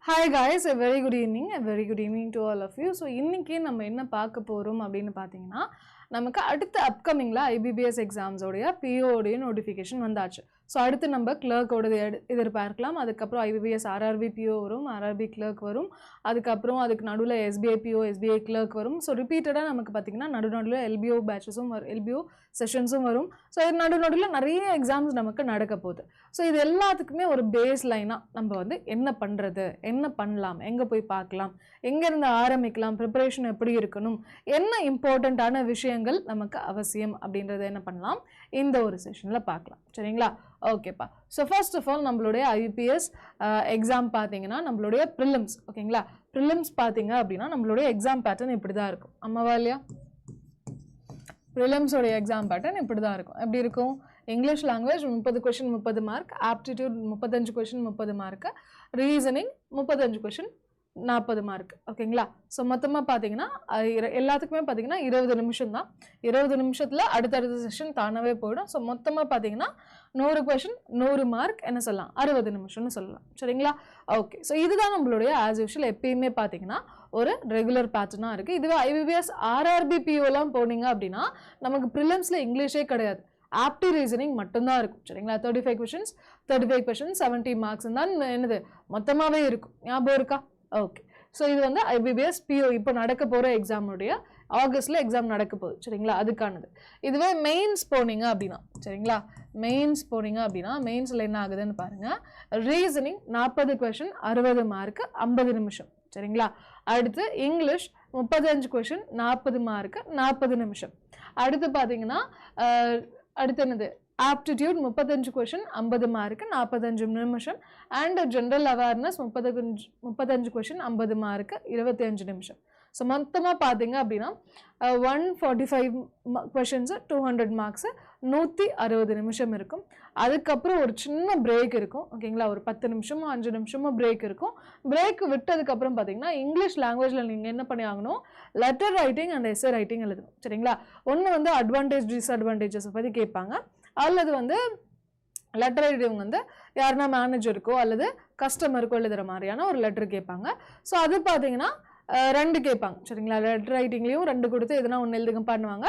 Hi guys, a very good evening to all of you. So இன்னைக்கு நம்ம என்ன பார்க்க போறோம் அப்படினு பாத்தீங்கன்னா நமக்கு அடுத்த அப்கமிங்ல IBBS எக்ஸாம்ஸ் உடைய PO உடைய நோட்டிஃபிகேஷன் வந்தாச்சு. ஸோ அடுத்து நம்ம கிளர்க்கோட எதிர்பார்க்கலாம். அதுக்கப்புறம் IBBS RRB PO வரும், RRB கிளர்க் வரும், அதுக்கப்புறம் அதுக்கு நடுவில் SBI PO SBI கிளர்க் வரும். ஸோ ரிப்பீட்டடாக நமக்கு பார்த்தீங்கன்னா நடுவில் LBO பேட்சஸும் வரும், LBO செஷன்ஸும் வரும். ஸோ இது நடுவில் நிறைய எக்ஸாம்ஸ் நமக்கு நடக்க போகுது. ஸோ இது எல்லாத்துக்குமே ஒரு பேஸ் லைனாக நம்ம வந்து என்ன பண்ணுறது, என்ன பண்ணலாம், எங்கே போய் பார்க்கலாம், எங்கேருந்து ஆரம்பிக்கலாம், ப்ரிப்பரேஷன் எப்படி இருக்கணும், என்ன இம்பார்ட்டண்ட்டான விஷயங்கள் நமக்கு அவசியம் அப்படின்றத என்ன பண்ணலாம் இந்த ஒரு செஷனில் பார்க்கலாம். சரிங்களா? ஓகேப்பா. ஸோ ஃபர்ஸ்ட் ஆஃப் ஆல் நம்மளுடைய IBPS எக்ஸாம் பார்த்தீங்கன்னா நம்மளுடைய ப்ரிலிம்ஸ். ஓகேங்களா? ப்ரிலிம்ஸ் பார்த்தீங்க அப்படின்னா நம்மளுடைய எக்ஸாம் பேட்டர்ன் இப்படி தான் இருக்கும். அம்மாவா இல்லையா? ப்ரிலிம்ஸோடைய எக்ஸாம் பேட்டர்ன் இப்படி தான் இருக்கும். எப்படி இருக்கும்? English language 30 question 30 mark, aptitude 35 question 30 mark, reasoning 35 question 40 mark. ஓகேங்களா? ஸோ மொத்தமாக பார்த்தீங்கன்னா எல்லாத்துக்குமே பார்த்தீங்கன்னா 20 நிமிஷம் தான். 20 நிமிஷத்தில் அடுத்தடுத்த செஷன் தானாகவே போயிடும். ஸோ மொத்தமாக பார்த்தீங்கன்னா 100 கொஷின் 100 மார்க் என்ன சொல்லலாம், 60 நிமிஷம்னு சொல்லலாம். சரிங்களா? ஓகே. ஸோ இதுதான் நம்மளுடைய ஆஸ் யூஷுவல் எப்பயுமே பார்த்தீங்கன்னா ஒரு ரெகுலர் பேட்டர்னாக இருக்குது. இதுவே IBBS RRB POலாம் போனீங்க அப்படின்னா நமக்கு ப்ரிலிம்ஸில் இங்கிலீஷே கிடையாது, ஆப்டி ரீசனிங் மட்டும்தான் இருக்கும். சரிங்களா? 35 கொஷின்ஸ் 70 மார்க்ஸ் தான் என்னது மொத்தமாகவே இருக்கும். ஞாபகம் இருக்கா? ஓகே. ஸோ இது வந்து IBBS PO இப்போ நடக்க போகிற எக்ஸாமுடைய ஆகஸ்ட்டில் எக்ஸாம் நடக்க போகுது. சரிங்களா? அதுக்கானது. இதுவே மெயின்ஸ் போனீங்க அப்படின்னா, சரிங்களா, மெயின்ஸ் போனீங்க அப்படின்னா மெயின்ஸில் என்ன ஆகுதுன்னு பாருங்கள். ரீசனிங் 40 கொஷின் 60 மார்க்கு 50 நிமிஷம். சரிங்களா? அடுத்து இங்கிலீஷ் 35 கொஷின் 40 மார்க்கு 40 நிமிஷம். அடுத்து பார்த்தீங்கன்னா அடுத்து என்னது, ஆப்டிடியூட் 35 கொஷின் 50 மார்க்கு 45 நிமிஷம். And general awareness 35 question 50 mark 25 நிமிஷம். ஸோ மொத்தமாக பார்த்தீங்க அப்படின்னா 145 கொஷின்ஸு 200 மார்க்ஸு 160 நிமிஷம் இருக்கும். அதுக்கப்புறம் ஒரு சின்ன பிரேக் இருக்கும். ஓகேங்களா? ஒரு 10 நிமிஷமோ 5 நிமிஷமோ பிரேக் இருக்கும். பிரேக் விட்டதுக்கப்புறம் பார்த்தீங்கன்னா இங்கிலீஷ் லாங்குவேஜில் நீங்கள் என்ன பண்ணி ஆகணும், letter writing and essay writing எழுதணும். சரிங்களா? ஒன்று வந்து அட்வான்டேஜ் டிஸ்அட்வான்டேஜஸை பற்றி கேட்பாங்க, அல்லது வந்து லெட்டர் ரைட்டிங் வந்து யாருன்னா மேனேஜருக்கோ அல்லது கஸ்டமருக்கோ எழுதுகிற மாதிரியான ஒரு லெட்டர் கேட்பாங்க. ஸோ அது பார்த்தீங்கன்னா 2 கேட்பாங்க. சரிங்களா? லெட்டர் ரைட்டிங்லேயும் 2 கொடுத்து எதுனா ஒன்று எழுதுங்க பண்ணுவாங்க.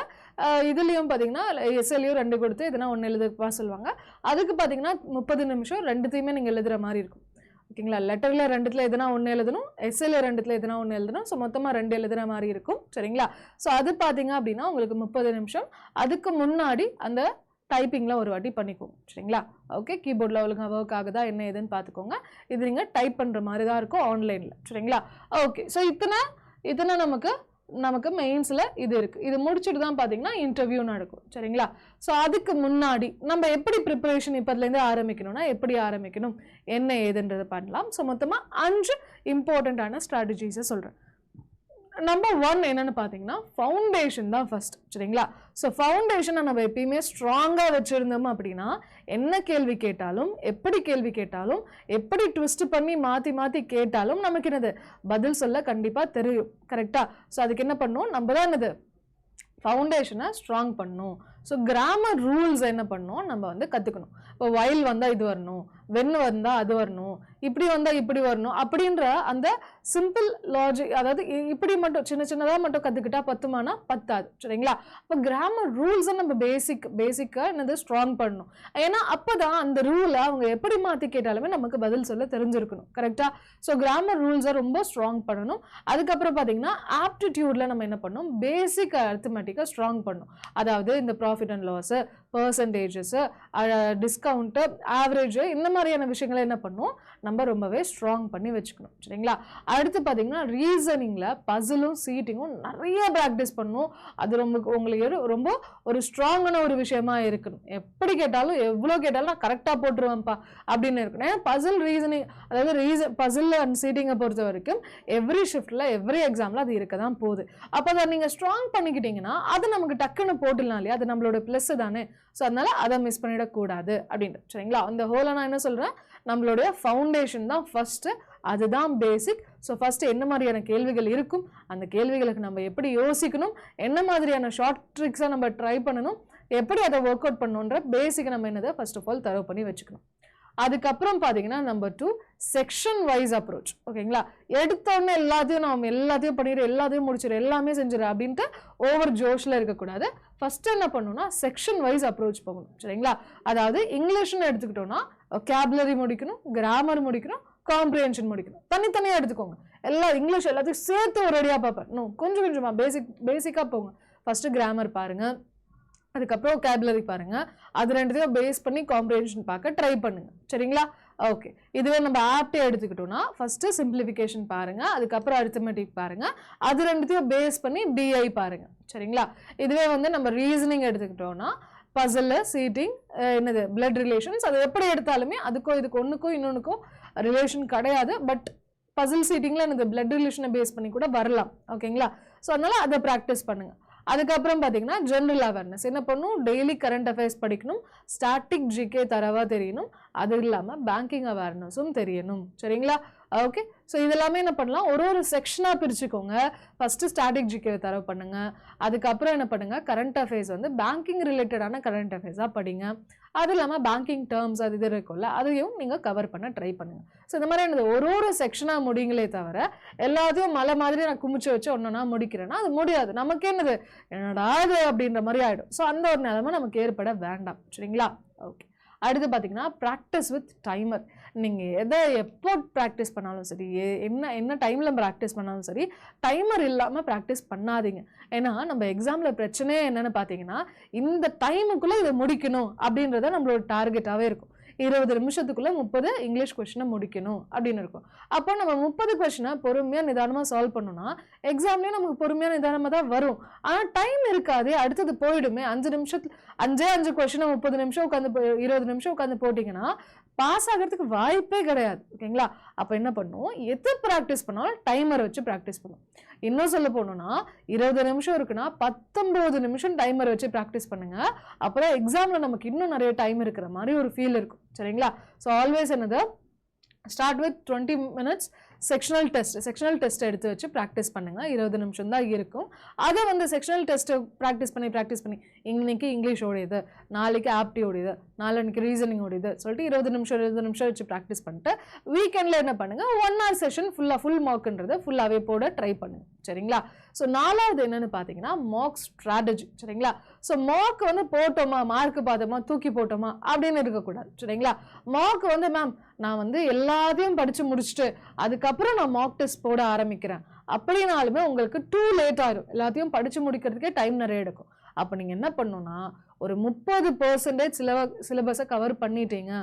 இதுலேயும் பார்த்தீங்கன்னா எஸ்எல்லையும் 2 கொடுத்து எதுனா ஒன்று எழுதுப்பா சொல்லுவாங்க. அதுக்கு பார்த்தீங்கன்னா 30 நிமிஷம் ரெண்டுத்தையுமே நீங்கள் எழுதுகிற மாதிரி இருக்கும். ஓகேங்களா? லெட்டரில் 2த்துல எதுனா ஒன்று எழுதணும், எஸ்எல்ல 2த்துல எதுனா ஒன்று எழுதணும். ஸோ மொத்தமாக 2 எழுதுகிற மாதிரி இருக்கும். சரிங்களா? ஸோ அது பார்த்தீங்க அப்படின்னா உங்களுக்கு 30 நிமிஷம். அதுக்கு முன்னாடி அந்த டைப்பிங்கில் ஒரு வாட்டி பண்ணிக்கோங்க. சரிங்களா? ஓகே. கீபோர்டில் ஒழுங்காக ஒர்க் ஆகுதா என்ன ஏதுன்னு பார்த்துக்கோங்க. இது நீங்கள் டைப் பண்ணுற மாதிரி தான் இருக்கும் ஆன்லைனில். சரிங்களா? ஓகே. ஸோ இத்தனை நமக்கு மெயின்ஸில் இது இருக்குது. இது முடிச்சுட்டு தான் பார்த்தீங்கன்னா இன்டர்வியூ நடக்கும். சரிங்களா? ஸோ அதுக்கு முன்னாடி நம்ம எப்படி ப்ரிப்பரேஷன் இப்போதுலேருந்து ஆரம்பிக்கணும்னா எப்படி ஆரம்பிக்கணும் என்ன ஏதுன்றதை பண்ணலாம். ஸோ மொத்தமாக 5 இம்பார்ட்டண்ட்டான ஸ்ட்ராட்டஜிஸை சொல்கிறேன். நம்பர் 1 என்னன்னு பார்த்தீங்கன்னா ஃபவுண்டேஷன் தான் ஃபர்ஸ்ட். சரிங்களா? ஸோ ஃபவுண்டேஷனை நம்ம எப்பயுமே ஸ்ட்ராங்காக வச்சுருந்தோம் அப்படின்னா என்ன கேள்வி கேட்டாலும், எப்படி கேள்வி கேட்டாலும், எப்படி ட்விஸ்ட் பண்ணி மாற்றி கேட்டாலும் நமக்கு என்னது பதில் சொல்ல கண்டிப்பாக தெரியும். கரெக்டாக? ஸோ அதுக்கு என்ன பண்ணணும், நம்ம தான் என்னது ஃபவுண்டேஷனை ஸ்ட்ராங் பண்ணணும். ஸோ கிராமர் ரூல்ஸ் என்ன பண்ணணும், நம்ம வந்து கற்றுக்கணும். இப்போ வைல் வந்தால் இது வரணும், வென் வந்தால் அது வரணும், இப்படி வந்தால் இப்படி வரணும் அப்படின்ற அந்த சிம்பிள் லாஜிக், அதாவது இப்படி மட்டும் சின்னதாக மட்டும் கற்றுக்கிட்டா பத்துமானா பத்தாது. சரிங்களா? இப்போ கிராமர் ரூல்ஸை நம்ம பேசிக்காக என்னது ஸ்ட்ராங் பண்ணணும். ஏன்னா அப்போ தான் அந்த ரூலை அவங்க எப்படி மாற்றி கேட்டாலுமே நமக்கு பதில் சொல்ல தெரிஞ்சிருக்கணும். கரெக்டாக? ஸோ கிராமர் ரூல்ஸை ரொம்ப ஸ்ட்ராங் பண்ணணும். அதுக்கப்புறம் பார்த்தீங்கன்னா ஆப்டிடியூடில் நம்ம என்ன பண்ணணும், பேசிக் அரித்மெட்டிக்கை ஸ்ட்ராங் பண்ணணும். அதாவது இந்த profit and loss, percentages, discount, average, இந்த மாதிரியான விஷயங்களை என்ன பண்ணும் நம்ம ரொம்பவே ஸ்ட்ராங் பண்ணி வச்சுக்கணும். சரிங்களா? அடுத்து பார்த்தீங்கன்னா ரீசனிங்கில் பசிலும் சீட்டிங்கும் நிறைய ப்ராக்டிஸ் பண்ணணும். அது உங்களுக்கு ரொம்ப ஒரு ஸ்ட்ராங்கான ஒரு விஷயமா இருக்கணும். எப்படி கேட்டாலும் எவ்வளோ கேட்டாலும் நான் கரெக்டாக போட்டுருவேன்ப்பா அப்படின்னு இருக்கணும். ஏன்னா பசில் ரீசனிங், அதாவது பசில் அண்ட் சீட்டிங்கை பொறுத்த வரைக்கும் எவ்ரி ஷிஃப்ட்டில் எவ்ரி எக்ஸாமில் அது இருக்க தான் போகுது. அப்போ அதை நீங்கள் ஸ்ட்ராங் பண்ணிக்கிட்டீங்கன்னா அது நமக்கு டக்குன்னு போட்டுலாம் இல்லையா, அது நம்மளோட ப்ளஸ் தானே. ஸோ அதனால அதை மிஸ் பண்ணிடக்கூடாது அப்படின்ட்டு. சரிங்களா? அந்த ஹோலை நான் என்ன சொல்கிறேன், நம்மளுடைய ஃபவுண்டேஷன் தான் ஃபஸ்ட்டு, அதுதான் பேசிக். ஸோ ஃபஸ்ட்டு என்ன மாதிரியான கேள்விகள் இருக்கும், அந்த கேள்விகளுக்கு நம்ம எப்படி யோசிக்கணும், என்ன மாதிரியான ஷார்ட் ட்ரிக்ஸை நம்ம ட்ரை பண்ணணும், எப்படி அதை ஒர்க் அவுட் பண்ணணுன்ற பேசிக்கை நம்ம என்னதை ஃபர்ஸ்ட் ஆஃப் ஆல் தரவு பண்ணி வச்சுக்கணும். அதுக்கப்புறம் பார்த்தீங்கன்னா நம்பர் 2 செக்ஷன் வைஸ் அப்ரோச். ஓகேங்களா, எடுத்தோடனே எல்லாத்தையும் பண்ணிடு, எல்லாத்தையும் முடிச்சிடு, எல்லாமே செஞ்சிடு அப்படின்ட்டு ஓவர் ஜோஷில் இருக்கக்கூடாது. ஃபர்ஸ்ட் என்ன பண்ணணும்னா செக்ஷன் வைஸ் அப்ரோச் போகணும். சரிங்களா, அதாவது இங்கிலீஷ்னு எடுத்துக்கிட்டோம்னா vocabulary முடிக்கணும், கிராமர் முடிக்கணும், காம்ப்ரிஹென்ஷன் முடிக்கணும். தனித்தனியாக எடுத்துக்கோங்க. இங்கிலீஷ் எல்லாத்தையும் சேர்த்து ஒரு ரெடியாக பார்ப்பேன். கொஞ்சம் கொஞ்சமாக பேசிக்காக போங்க. ஃபர்ஸ்ட் கிராமர் பாருங்க, அதுக்கப்புறம் vocabulary பாருங்க, அது ரெண்டுத்தையும் பேஸ் பண்ணி காம்ப்ரிஹென்ஷன் பார்க்க ட்ரை பண்ணுங்க. சரிங்களா, ஓகே. இதுவே நம்ம ஆப்டே எடுத்துக்கிட்டோம்னா ஃபர்ஸ்ட் சிம்பிளிஃபிகேஷன் பாருங்க, அதுக்கப்புறம் அரித்மெட்டிக் பாருங்க, அது ரெண்டுத்தையும் பேஸ் பண்ணி டிஐ பாருங்க. சரிங்களா, இதுவே வந்து நம்ம ரீசனிங் எடுத்துக்கிட்டோம்னா பசில், சீட்டிங், என்னது பிளட் ரிலேஷன்ஸ், அது எப்படி எடுத்தாலுமே அதுக்கும் இதுக்கு ஒன்றுக்கும் இன்னொன்றுக்கும் ரிலேஷன் கிடையாது. பட் பசில் சீட்டிங்கில் என்னது பிளட் ரிலேஷனை பேஸ் பண்ணி கூட வரலாம். ஓகேங்களா, ஸோ அதனால அதை ப்ராக்டிஸ் பண்ணுங்க. அதுக்கப்புறம் பார்த்தீங்கன்னா ஜென்ரல் அவேர்னஸ் என்ன பண்ணும், டெய்லி கரண்ட் அஃபேர்ஸ் படிக்கணும், ஸ்டாட்டிக் ஜிகே தரவா தெரியணும், அது இல்லாமல் பேங்கிங் அவேர்னஸும் தெரியணும். சரிங்களா, ஓகே. ஸோ இதெல்லாமே என்ன பண்ணலாம், ஒரு செக்ஷனாக பிரிச்சுக்கோங்க. ஃபஸ்ட்டு ஸ்டாட்டிக் ஜிகே தரவு பண்ணுங்க, அதுக்கப்புறம் என்ன பண்ணுங்க, கரண்ட் அஃபேர்ஸ் வந்து பேங்கிங் ரிலேட்டடான கரண்ட் அஃபேர்ஸாக படிங்க. அது இல்லாமல் பேங்கிங் டேர்ம்ஸ் அது இது இருக்கும்ல, அதையும் நீங்கள் கவர் பண்ண ட்ரை பண்ணுங்க. ஸோ இந்த மாதிரி என்னது ஒரு செக்ஷனாக முடிங்களே தவிர எல்லாத்தையும் மலை மாதிரி நான் குமிச்சு வச்சு ஒன்றுனா முடிக்கிறேன்னா அது முடியாது. நமக்கு என்னடா அது அப்படின்ற மாதிரி ஆகிடும். ஸோ அந்த ஒரு நிலைமை நமக்கு ஏற்பட வேண்டாம். சரிங்களா, ஓகே. அடுத்து பார்த்தீங்கன்னா ப்ராக்டிஸ் வித் டைமர். நீங்கள் எப்போ ப்ராக்டிஸ் பண்ணாலும் சரி, என்ன டைமில் ப்ராக்டிஸ் பண்ணாலும் சரி, டைமர் இல்லாமல் ப்ராக்டிஸ் பண்ணாதீங்க. ஏன்னா நம்ம எக்ஸாமில் பிரச்சனையே என்னென்னு பார்த்தீங்கன்னா இந்த டைமுக்குள்ளே இதை முடிக்கணும் அப்படின்றத நம்மளோட டார்கெட்டாகவே இருக்கும். 20 நிமிஷத்துக்குள்ள 30 இங்கிலீஷ் கொஸ்டினை முடிக்கணும் அப்படின்னு இருக்கும். அப்போ நம்ம 30 கொஸ்டினை பொறுமையாக நிதானமாக சால்வ் பண்ணோம்னா எக்ஸாம்லேயும் நமக்கு பொறுமையாக நிதானமாக தான் வரும். ஆனால் டைம் இருக்காது, அடுத்தது போயிடுமே. 5 கொஸ்டினை 30 நிமிஷம் உட்காந்து 20 நிமிஷம் உட்காந்து போட்டிங்கன்னா பாஸ் ஆகிறதுக்கு வாய்ப்பே கிடையாது. ஓகேங்களா, அப்போ என்ன பண்ணுவோம், எது ப்ராக்டிஸ் பண்ணாலும் டைமர் வச்சு ப்ராக்டிஸ் பண்ணுவோம். இன்னும் சொல்ல போனோம்னா 20 நிமிஷம் இருக்குன்னா 19 நிமிஷம் டைமர் வச்சு ப்ராக்டிஸ் பண்ணுங்க. அப்புறம் எக்ஸாமில் நமக்கு இன்னும் நிறைய டைம் இருக்கிற மாதிரி ஒரு ஃபீல் இருக்கும். சரிங்களா, ஸோ ஆல்வேஸ் என்னது, start with 20 minutes sectional test எடுத்து வச்சு ப்ராக்டிஸ் பண்ணுங்க. 20 நிமிஷம் தான் இருக்கும். அதை வந்து செக்ஷனல் டெஸ்ட்டை ப்ராக்டிஸ் பண்ணி இன்னைக்கு இங்கிலீஷ் ஓடியது, நாளைக்கு ஆப்டி ஓடியது, நாளைக்கு ரீசனிங் ஓடியது சொல்லிட்டு 20 நிமிஷம் வச்சு ப்ராக்டிஸ் பண்ணிட்டு வீக்கெண்டில் என்ன பண்ணுங்க, 1 hour செஷன் ஃபுல் மார்க்குன்றதை ஃபுல்லாகவே போட ட்ரை பண்ணுங்க. சரிங்களா, ஸோ 4வது என்னன்னு பார்த்தீங்கன்னா மார்க் ஸ்ட்ராட்டஜி. சரிங்களா, ஸோ மார்க் வந்து போட்டோமா, மார்க் பார்த்தோமா, தூக்கி போட்டோமா அப்படின்னு இருக்கக்கூடாது. சரிங்களா, மார்க் வந்து மேம் நான் வந்து எல்லாத்தையும் படித்து முடிச்சுட்டு அதுக்கப்புறம் நான் மார்க் டெஸ்ட் போட ஆரம்பிக்கிறேன் அப்படின்னாலுமே உங்களுக்கு டூ லேட் ஆயிடும். எல்லாத்தையும் படித்து முடிக்கிறதுக்கே டைம் நிறைய எடுக்கும். அப்போ நீங்கள் என்ன பண்ணணும்னா ஒரு 30% சிலபஸை கவர் பண்ணிட்டீங்க,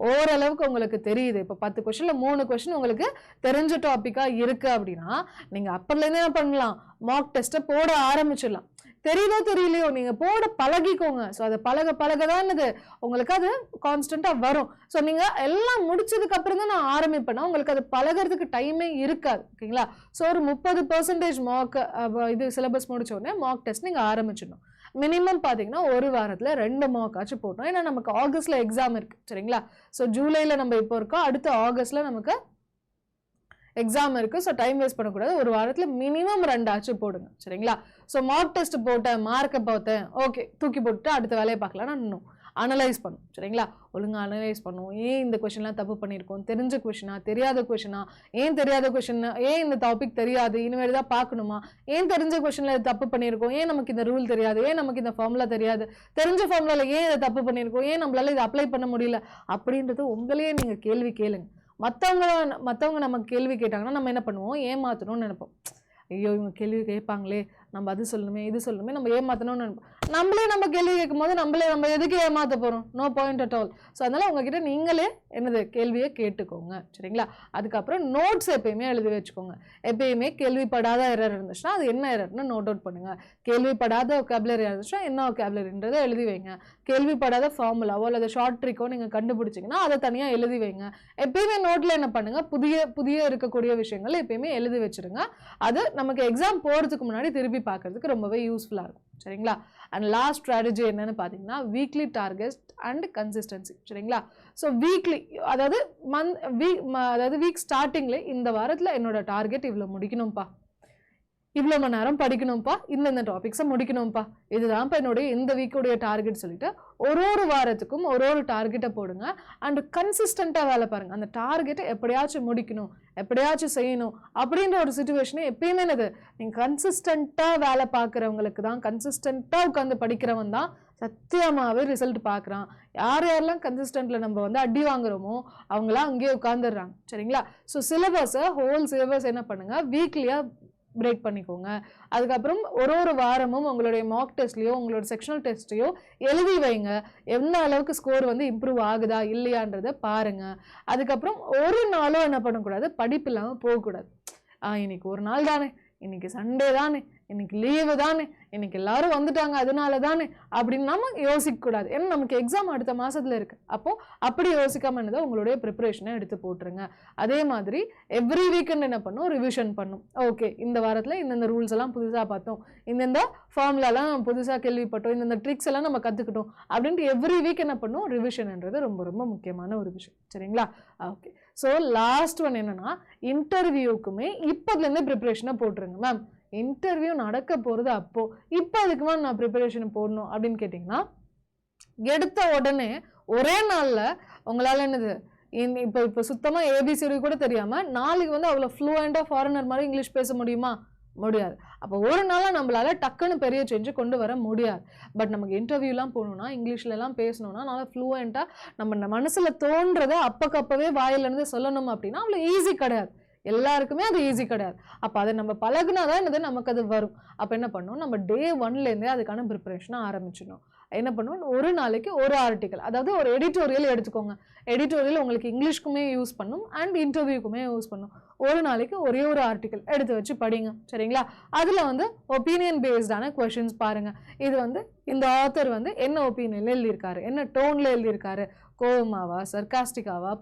ஓரளவுக்கு உங்களுக்கு தெரியுது. இப்போ 10 கொஸ்டினில் 3 கொஸ்டின் உங்களுக்கு தெரிஞ்ச டாப்பிக்காக இருக்குது அப்படின்னா நீங்கள் அப்போலேருந்தே என்ன பண்ணலாம், மார்க் டெஸ்ட்டை போட ஆரம்பிச்சிடலாம். தெரியுதோ தெரியலையோ நீங்கள் போட பழகிக்கோங்க. ஸோ அதை பழகதானது உங்களுக்கு அது கான்ஸ்டண்ட்டாக வரும். ஸோ நீங்கள் எல்லாம் முடிச்சதுக்கு அப்புறம் தான் நான் ஆரம்பிப்பேன்னா உங்களுக்கு அது பழகிறதுக்கு டைமே இருக்காது. ஓகேங்களா, ஸோ ஒரு 30% மார்க் இது சிலபஸ் முடிச்ச உடனே மார்க் டெஸ்ட் நீங்கள் ஆரம்பிச்சிடணும். மினிமம் பார்த்தீங்கன்னா ஒரு வாரத்தில் 2 மார்க் ஆச்சு போட்டோம். ஏன்னா நமக்கு ஆகஸ்ட்டில் எக்ஸாம் இருக்குது. சரிங்களா, ஸோ ஜூலையில் நம்ம இப்போ இருக்கோம், அடுத்த ஆகஸ்ட்டில் நமக்கு எக்ஸாம் இருக்குது. ஸோ டைம் வேஸ்ட் பண்ணக்கூடாது. ஒரு வாரத்தில் மினிமம் 2 ஆச்சு போடுங்க. சரிங்களா, ஸோ மார்க் டெஸ்ட் போட்டேன், மார்க்கை பார்த்தேன், ஓகே தூக்கி போட்டு அடுத்த வேலையை பார்க்கலாம்னா இன்னும் அனலைஸ் பண்ணும். சரிங்களா, ஒழுங்காக அனலைஸ் பண்ணுவோம். ஏன் இந்த கொஷின்லாம் தப்பு பண்ணியிருக்கோம், தெரிஞ்ச கொஷினா தெரியாத கொஷினா, ஏன் தெரியாத கொஷின், ஏன் இந்த டாபிக் தெரியாது இனிமேல் தான் பார்க்கணுமா, ஏன் தெரிஞ்ச கொஷினில் தப்பு பண்ணியிருக்கோம், ஏன் நமக்கு இந்த ரூல் தெரியாது, ஏன் நமக்கு இந்த ஃபார்முலா தெரியாது, தெரிஞ்ச ஃபார்முலாவில் ஏன் இதை தப்பு பண்ணியிருக்கோம், ஏன் நம்மளால இதை அப்ளை பண்ண முடியல அப்படின்றது உங்களையே நீங்கள் கேள்வி கேளுங்க. மற்றவங்க நமக்கு கேள்வி கேட்டாங்கன்னா நம்ம என்ன பண்ணுவோம், ஏமாற்றணும்னு நினைப்போம். ஐயோ இவங்க கேள்வி கேட்பாங்களே, நம்ம அது சொல்லணுமே இது சொல்லணுமே, நம்ம ஏமாற்றணும்னு நினைப்போம். நம்ம கேள்வி கேட்கும் போது நம்ம எதுக்கு ஏமாற்ற போகிறோம், no point at all. So அதனால் உங்ககிட்ட நீங்களே என்னது கேள்வியை கேட்டுக்கோங்க. சரிங்களா, அதுக்கப்புறம் நோட்ஸ் எப்பயுமே எழுதி வச்சுக்கோங்க. எப்பயுமே கேள்விப்படாத எரர் இருந்துச்சுன்னா அது என்ன எரர்னு நோட் அவுட் பண்ணுங்கள். கேள்விப்படாத vocabulary இருந்துச்சுன்னா என்ன vocabularyன்றதை எழுதி வைங்க. கேள்விப்படாத ஃபார்முலாவோ அல்லது ஷார்ட் ட்ரிக்கோ நீங்கள் கண்டுபிடிச்சிங்கன்னா அதை தனியாக எழுதி வைங்க. எப்பயுமே நோட்டில் என்ன பண்ணுங்கள், புதிய இருக்கக்கூடிய விஷயங்கள் எப்பயுமே எழுதி வச்சுருங்க. அது நமக்கு எக்ஸாம் போகிறதுக்கு முன்னாடி திருப்பி பார்க்கறதுக்கு ரொம்பவே யூஸ்ஃபுல்லாக இருக்கும். சரிங்களா, அண்ட் லாஸ்ட் ஸ்ட்ராட்டஜி என்னன்னு பார்த்தீங்கன்னா வீக்லி டார்கெட் அண்ட் கன்சிஸ்டன்சி. சரிங்களா, ஸோ வீக்லி அதாவது வீக் ஸ்டார்டிங்ல இந்த வாரத்தில் என்னோட டார்கெட் இவ்வளோ முடிக்கணும்ப்பா, இவ்வளோ மணி நேரம் படிக்கணும்ப்பா, இந்த டாபிக்ஸை முடிக்கணும்ப்பா, இதுதான்ப்பா என்னுடைய இந்த வீக்குடைய டார்கெட் சொல்லிட்டு ஒரு வாரத்துக்கும் ஒரு டார்கெட்டை போடுங்க. அண்ட் கன்சிஸ்டண்ட்டாக வேலை பாருங்கள். அந்த டார்கெட்டை எப்படியாச்சும் முடிக்கணும், எப்படியாச்சும் செய்யணும் அப்படின்ற ஒரு சுச்சுவேஷனே எப்பயுமே என்னது, நீங்கள் கன்சிஸ்டண்ட்டாக வேலை பார்க்குறவங்களுக்கு தான், கன்சிஸ்டண்ட்டாக உட்காந்து படிக்கிறவன் தான் சத்தியமாகவே ரிசல்ட் பார்க்குறான். யாரெல்லாம் கன்சிஸ்டண்ட்டில் நம்ம வந்து அடி வாங்குறோமோ அவங்களாம் அங்கேயே உட்காந்துடுறாங்க. சரிங்களா? ஸோ சிலபஸை ஹோல் சிலபஸ் என்ன பண்ணுங்கள், வீக்லியாக பிரேக் பண்ணிக்கோங்க. அதுக்கப்புறம் ஒரு வாரமும் உங்களுடைய மார்க் டெஸ்ட்லையோ உங்களோட செக்ஷனல் டெஸ்ட்லையோ எழுதி வைங்க. எந்த அளவுக்கு ஸ்கோர் வந்து இம்ப்ரூவ் ஆகுதா இல்லையான்றதை பாருங்க. அதுக்கப்புறம் ஒரு நாளும் என்ன பண்ணக்கூடாது, படிப்பு இல்லாமல் போகக்கூடாது. இன்னைக்கு ஒரு நாள் தானே, இன்னைக்கு சண்டே தானே, இன்னைக்கு லீவு தானே, இன்னைக்கு எல்லாரும் வந்துட்டாங்க அதனால தானே அப்படின்னு நம்ம யோசிக்கக்கூடாது. ஏன்னா நமக்கு எக்ஸாம் அடுத்த மாசத்துல இருக்கு. அப்போ அப்படி யோசிக்காம என்னதோ உங்களுடைய ப்ரிப்பரேஷனை எடுத்து போட்டுருங்க. அதே மாதிரி எவ்ரி வீக்கெண்ட் என்ன பண்ணும், ரிவிஷன் பண்ணும். ஓகே, இந்த வாரத்தில் இந்தந்த ரூல்ஸ் எல்லாம் புதுசாக பார்த்தோம், இந்தந்த ஃபார்முலாலாம் புதுசாக கேள்விப்பட்டோம், இந்தந்த ட்ரிக்ஸ் எல்லாம் நம்ம கற்றுக்கிட்டோம் அப்படின்ட்டு எவ்ரி வீக் என்ன பண்ணும், ரிவிஷன்ன்றது ரொம்ப ரொம்ப முக்கியமான ஒரு விஷயம். சரிங்களா? ஓகே. ஸோ லாஸ்ட் ஒன் என்னன்னா, இன்டர்வியூக்குமே இப்போதுலேருந்து ப்ரிப்பரேஷனை போட்டுருங்க. மேம் இன்டர்வியூ நடக்க போகிறது அப்போ, இப்போ அதுக்குமா நான் ப்ரிப்பரேஷன் போடணும் அப்படின்னு கேட்டிங்கன்னா, எடுத்த உடனே ஒரே நாளில் உங்களால் என்னது இப்போ சுத்தமாக ஏபிசிடி கூட தெரியாமல் நாளைக்கு வந்து அவ்வளோ ஃப்ளூயண்டாக ஃபாரினர் மாதிரி இங்கிலீஷ் பேச முடியுமா? முடியாது. அப்போ ஒரு நாளாக நம்மளால டக்குன்னு பெரிய சேஞ்சு கொண்டு வர முடியாது. பட் நமக்கு இன்டர்வியூலாம் போகணுன்னா, இங்கிலீஷ்லலாம் பேசணும்னா நல்லா ஃப்ளூயண்ட்டாக நம்ம மனசில் தோன்றதை அப்பக்கப்பவே வாயிலிருந்து சொல்லணும் அப்படின்னா அவ்வளோ ஈஸி கிடையாது. எல்லாருக்குமே அது ஈஸி கிடையாது. அப்போ அதை நம்ம பழகுனாதான் என்னது நமக்கு அது வரும். அப்போ என்ன பண்ணணும், நம்ம டே 1லேருந்தே அதுக்கான ப்ரிப்பரேஷனை ஆரம்பிச்சிடணும். என்ன பண்ணுவோம், ஒரு நாளைக்கு ஒரு ஆர்டிக்கல், அதாவது ஒரு எடிட்டோரியல் எடுத்துக்கோங்க. எடிட்டோரியல் உங்களுக்கு இங்கிலீஷ்க்குமே யூஸ் பண்ணும் அண்ட் இன்டர்வியூக்குமே யூஸ் பண்ணும். ஒரு நாளைக்கு ஒரே ஒரு ஆர்டிக்கல் எடுத்து வச்சு படிங்க. சரிங்களா? அதில் வந்து ஒப்பீனியன் பேஸ்டான கொஷின்ஸ் பாருங்கள். இது வந்து இந்த ஆத்தர் வந்து என்ன ஒப்பீனியனில் எழுதியிருக்காரு, என்ன டோனில் எழுதியிருக்காரு, கோவமாவா, சர்காஸ்டிக்காவா,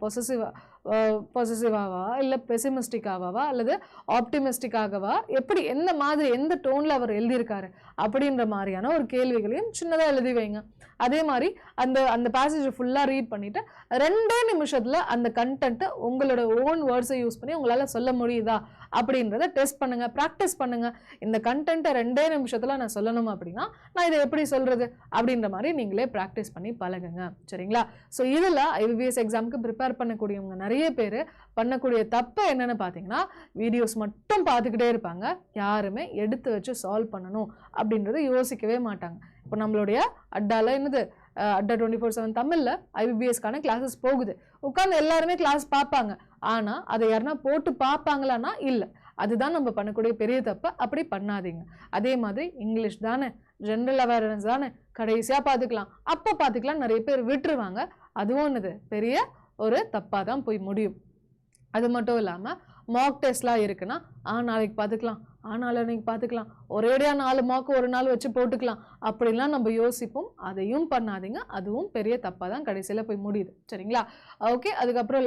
பொசசிவாவா, இல்லை பெசிமிஸ்டிக்காவா அல்லது ஆப்டிமிஸ்டிக்காகவா, எப்படி எந்த மாதிரி எந்த டோனில் அவர் எழுதியிருக்காரு அப்படின்ற மாதிரியான ஒரு கேள்விகளையும் சின்னதாக எழுதி வைங்க. அதே மாதிரி அந்த பேசேஜை ஃபுல்லாக ரீட் பண்ணிவிட்டு 2 நிமிஷத்தில் அந்த கண்டென்ட்டை உங்களோட ஓன் வேர்ட்ஸை யூஸ் பண்ணி உங்களால் சொல்ல முடியுதா அப்படின்றத டெஸ்ட் பண்ணுங்கள், ப்ராக்டிஸ் பண்ணுங்கள். இந்த கண்டென்ட்டை 2 நிமிஷத்தில் நான் சொல்லணும் அப்படின்னா நான் இதை எப்படி சொல்கிறது அப்படின்ற மாதிரி நீங்களே ப்ராக்டிஸ் பண்ணி பழகுங்க. சரிங்களா? ஸோ இதில் ஐபிபிஎஸ் எக்ஸாமுக்கு ப்ரிப்பேர் பண்ணக்கூடியவங்க நிறைய பேர் பண்ணக்கூடிய தப்பு என்னென்னு பார்த்தீங்கன்னா, வீடியோஸ் மட்டும் பார்த்துக்கிட்டே இருப்பாங்க, யாருமே எடுத்து வச்சு சால்வ் பண்ணணும் அப்படின்றத யோசிக்கவே மாட்டாங்க. இப்போ நம்மளுடைய அட்டால என்னது, அட்டா 24/7 தமிழில் ஐபிபிஎஸ்க்கான கிளாஸஸ் போகுது. உட்காந்து எல்லாருமே கிளாஸ் பார்ப்பாங்க. ஆனால் அதை யாருன்னா போட்டு பார்ப்பாங்களான்னா இல்லை. அதுதான் நம்ம பண்ணக்கூடிய பெரிய தப்பு. அப்படி பண்ணாதீங்க. அதே மாதிரி இங்கிலீஷ் தானே, ஜென்ரல் அவேர்னஸ் தானே, கடைசியாக பார்த்துக்கலாம், அப்போ பார்த்துக்கலாம் நிறைய பேர் விட்டுருவாங்க. அதுவும் என்னது பெரிய ஒரு தப்பாக தான் போய் முடியும். அது மட்டும் இல்லாமல் மார்க் டெஸ்ட்லாம் இருக்குன்னா நாளைக்கு பார்த்துக்கலாம், நாளைக்கு பார்த்துக்கலாம், ஒரேடியாக 4 மார்க் ஒரு நாள் வச்சு போட்டுக்கலாம் அப்படின்லாம் நம்ம யோசிப்போம். அதையும் பண்ணாதீங்க. அதுவும் பெரிய தப்பாக தான் கடைசியில் போய் முடியுது. சரிங்களா? ஓகே. அதுக்கப்புறம்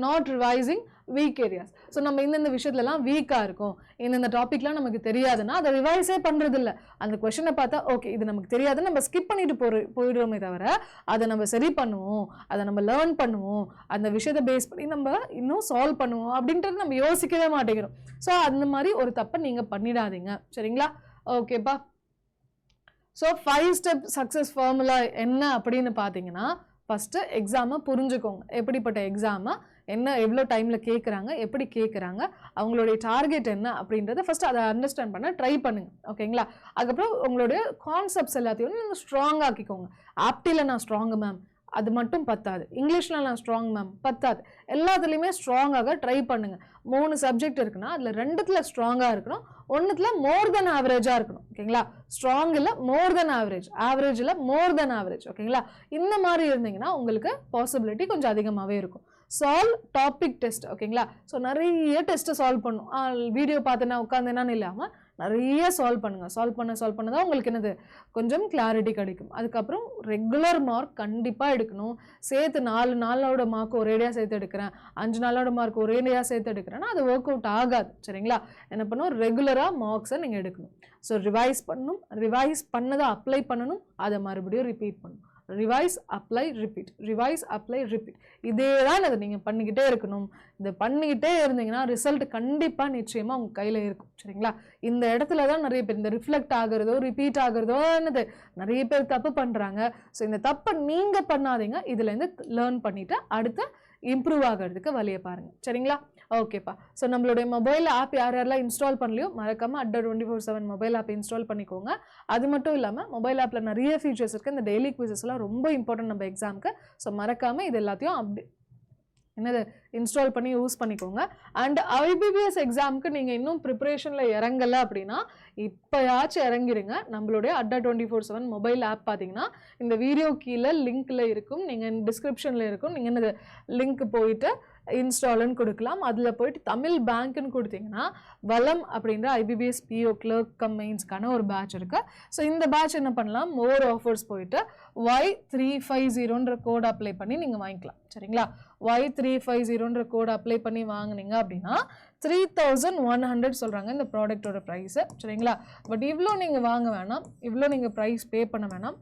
not revising week areas. So நம்ம இந்தந்த விஷயத்துலலாம் வீக்காக இருக்கும், இந்தந்த டாப்பிக்லாம் நமக்கு தெரியாதுன்னா அதை ரிவைஸே பண்ணுறது இல்லை. அந்த கொஷனை பார்த்தா ஓகே இது நமக்கு தெரியாதுன்னு நம்ம ஸ்கிப் பண்ணிட்டு போயிடுவோமே தவிர அதை நம்ம சரி பண்ணுவோம், அதை நம்ம லேர்ன் பண்ணுவோம், அந்த விஷயத்தை பேஸ் பண்ணி நம்ம இன்னும் சால்வ் பண்ணுவோம் அப்படின்றது நம்ம யோசிக்கவே மாட்டேங்கிறோம். ஸோ அந்த மாதிரி ஒரு தப்பை நீங்கள் பண்ணிடாதீங்க. சரிங்களா? ஓகேப்பா. ஸோ 5 ஸ்டெப் சக்ஸஸ் ஃபார்முலா என்ன அப்படின்னு பார்த்தீங்கன்னா, ஃபஸ்ட்டு எக்ஸாமை புரிஞ்சுக்கோங்க. எப்படிப்பட்ட எக்ஸாமை, என்ன எவ்வளோ டைமில் கேட்குறாங்க, எப்படி கேட்குறாங்க, அவங்களுடைய டார்கெட் என்ன அப்படின்றத ஃபஸ்ட்டு அதை அண்டர்ஸ்டாண்ட் பண்ண ட்ரை பண்ணுங்கள். ஓகேங்களா? அதுக்கப்புறம் உங்களுடைய கான்செப்ட்ஸ் எல்லாத்தையும் நீங்கள் ஸ்ட்ராங்காக ஆக்கிக்கோங்க. ஆப்டியில் நான் ஸ்ட்ராங்கு மேம், அது மட்டும் பத்தாது. இங்கிலீஷில் நான் ஸ்ட்ராங் மேம், பத்தாது. எல்லாத்துலேயுமே ஸ்ட்ராங்காக ட்ரை பண்ணுங்கள். 3 சப்ஜெக்ட் இருக்குன்னா அதில் 2த்துல ஸ்ட்ராங்காக இருக்கணும், 1த்துல மோர் தென் ஆவரேஜாக இருக்கணும். ஓகேங்களா? ஸ்ட்ராங்கில் மோர் தென் ஆவரேஜ், ஆவரேஜில் மோர் தென் ஆவரேஜ். ஓகேங்களா? இந்த மாதிரி இருந்தீங்கன்னா உங்களுக்கு பாசிபிலிட்டி கொஞ்சம் அதிகமாகவே இருக்கும். Solve topic test. ஓகேங்களா? ஸோ நிறைய டெஸ்ட்டை சால்வ் பண்ணும். வீடியோ பார்த்தேன்னா உட்காந்தேனான்னு இல்லாமல் நிறைய சால்வ் பண்ணுங்கள். சால்வ் பண்ண தான் உங்களுக்கு என்னது கொஞ்சம் கிளாரிட்டி கிடைக்கும். அதுக்கப்புறம் ரெகுலர் மார்க் கண்டிப்பாக எடுக்கணும். சேர்த்து 4 நாளோட மார்க் ஒரேடியாக சேர்த்து எடுக்கிறேன், 5 நாளோட மார்க் ஒரேடியாக சேர்த்து எடுக்கிறேன்னா அது ஒர்க் அவுட் ஆகாது. சரிங்களா? என்ன பண்ணணும், ரெகுலராக மார்க்ஸை நீங்கள் எடுக்கணும். ஸோ ரிவைஸ் பண்ணணும், ரிவைஸ் பண்ணதை அப்ளை பண்ணணும், அதை மறுபடியும் ரிப்பீட் பண்ணணும். Revise apply repeat, revise apply repeat. இதே தான் அதை நீங்கள் பண்ணிக்கிட்டே இருக்கணும். இதை பண்ணிக்கிட்டே இருந்தீங்கன்னா ரிசல்ட் கண்டிப்பாக நிச்சயமாக உங்கள் கையில் இருக்கும். சரிங்களா? இந்த இடத்துல தான் நிறைய பேர் இந்த ரிஃப்ளெக்ட் ஆகுறதோ ரிப்பீட் ஆகுறதோன்னு நிறைய பேர் தப்பு பண்ணுறாங்க. ஸோ இந்த தப்பை நீங்கள் பண்ணாதீங்க. இதுலேருந்து லேர்ன் பண்ணிவிட்டு அடுத்து இம்ப்ரூவ் ஆகிறதுக்கு வழியை பாருங்கள். சரிங்களா? ஓகேப்பா. ஸோ நம்மளுடைய மொபைல் ஆப் யாரெல்லாம் இன்ஸ்டால் பண்ணலையோ மறக்காமல் Adda 24/7 மொபைல் ஆப் இன்ஸ்டால் பண்ணிக்கோங்க. அது மட்டும் இல்லாமல் மொபைல் ஆப்பில் நிறைய ஃபீச்சர்ஸ் இருக்குது. இந்த டெய்லி குவிசஸ்லாம் ரொம்ப இம்பார்ட்டன்ட் நம்ம எக்ஸாமுக்கு. ஸோ மறக்காமல் இது எல்லாத்தையும் என்னது இன்ஸ்டால் பண்ணி யூஸ் பண்ணிக்கோங்க. அண்ட் ஐபிபிஎஸ் எக்ஸாமுக்கு நீங்கள் இன்னும் ப்ரிப்பரேஷனில் இறங்கலை அப்படின்னா இப்போயாச்சும் இறங்கிடுங்க. நம்மளுடைய Adda 24/7 மொபைல் ஆப் பார்த்தீங்கன்னா இந்த வீடியோ கீழே லிங்க்கில் இருக்கும், நீங்கள் டிஸ்கிரிப்ஷனில் இருக்கும். நீங்கள் என்னது லிங்க் போயிட்டு இன்ஸ்டால்னு கொடுக்கலாம். அதில் போயிட்டு தமிழ் பேங்க்னு கொடுத்தீங்கன்னா வளம் அப்படின்ற ஐபிபிஎஸ் பிஓ கிளர்க் கம் மெயின்ஸ்க்கான ஒரு பேட்ச் இருக்குது. ஸோ இந்த பேட்ச் என்ன பண்ணலாம், மோர் ஆஃபர்ஸ் போயிட்டு Y350ன்ற கோட் அப்ளை பண்ணி நீங்கள் வாங்கிக்கலாம். சரிங்களா? Y350ன்ற கோட் அப்ளை பண்ணி வாங்கினீங்க அப்படின்னா 3100 சொல்கிறாங்க இந்த ப்ராடக்டோட ப்ரைஸு. சரிங்களா? பட் இவ்வளோ நீங்கள் வாங்க வேணாம், இவ்வளோ நீங்கள் ப்ரைஸ் பே பண்ண வேணாம்.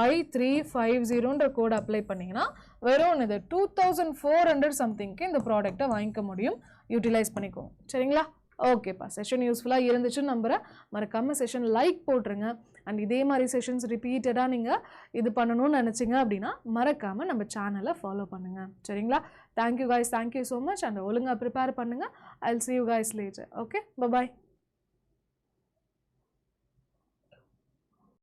Y350ன்ற கோட் அப்ளை பண்ணிங்கன்னா வெறும் இது 2400 சம்திங்க்கு இந்த ப்ராடக்டை வாங்கிக்க முடியும். யூட்டிலைஸ் பண்ணிக்கோங்க. சரிங்களா? ஓகேப்பா. செஷன் யூஸ்ஃபுல்லாக இருந்துச்சுன்னு நம்புகிறேன். மறக்காமல் செஷன் லைக் போட்டுருங்க. அண்ட் இதே மாதிரி செஷன்ஸ் ரிப்பீட்டடாக நீங்கள் இது பண்ணணும்னு நினச்சிங்க அப்படின்னா மறக்காமல் நம்ம சேனலை ஃபாலோ பண்ணுங்கள். சரிங்களா? Thank you guys, thank you so much. And ஒழுங்காக ப்ரிப்பேர் பண்ணுங்கள். I will see you guys later. Okay, bye bye.